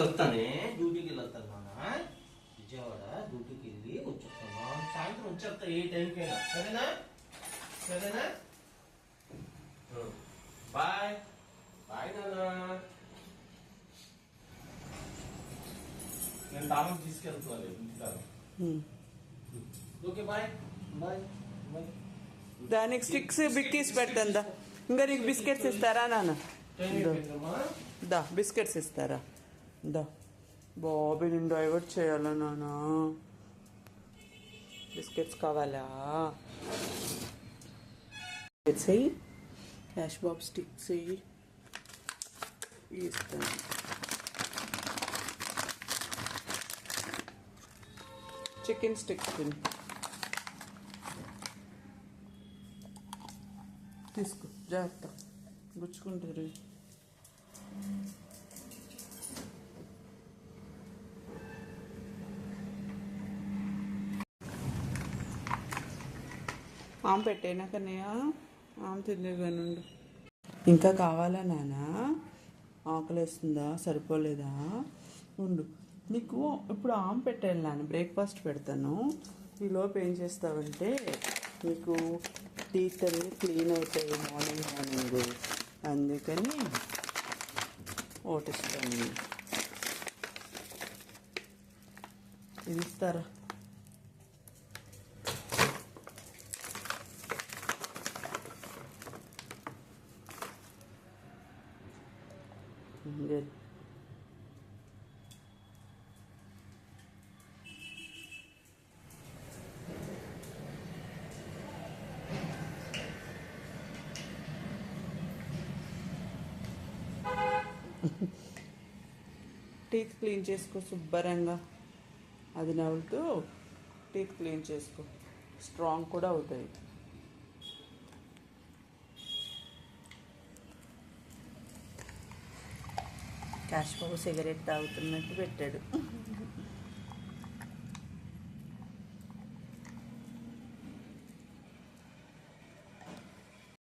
వస్తానే డ్యూటీకి వెళ్తాను నాన్న. విజయవాడ డ్యూటీకి వెళ్ళి వచ్చేస్తాను. సాయంత్రం వచ్చేస్తా ఏ టైంకి అయినా. సరేనా? సరేనా? బాయ్ బాయ్ నాన్న. నేను తామకు తీసుకెళ్తున్నాను ఇంటికాడ. Okay bye bye bye. దానికి స్టిక్స్ బిక్కీస్ పెడతా. ఇంకా నీకు బిస్కెట్స్ ఇస్తారా నాన్న? దా బిస్కెట్స్ ఇస్తారా? దా బాబీని డైవర్ట్ చేయాలా నాన్న? బిస్కెట్స్ కావాలా? బిస్కెట్స్ అయ్యి క్యాష్ బాబ్ స్టిక్స్ అయ్యి ఇస్తాను. చికెన్ స్టిక్స్ తీసుకో, జాగ్రత్త గుచ్చుకుంటారు. ఆమె పెట్టేనా కన్నయ్య? ఆమె తినేగానుండు. ఇంకా కావాలా నాన్న? ఆకలేస్తుందా? సరిపోలేదా? ఉండు, నీకు ఇప్పుడు ఆమె పెట్టాను నాన్న. బ్రేక్ఫాస్ట్ పెడతాను. ఈలోపు ఏం చేస్తావంటే నీకు టీత్ అనేది క్లీన్ అవుతాయి మార్నింగ్. అందుకని ఓటిస్తాను. ఇది ఇస్తారా? టీత్ క్లీన్ చేసుకో శుభ్రంగా. అది నవ్వుతూ టీత్ క్లీన్ చేసుకో. స్ట్రాంగ్ కూడా అవుతాయి. క్యాష్ బాబు సిగరెట్ తాగుతున్నట్టు పెట్టాడు.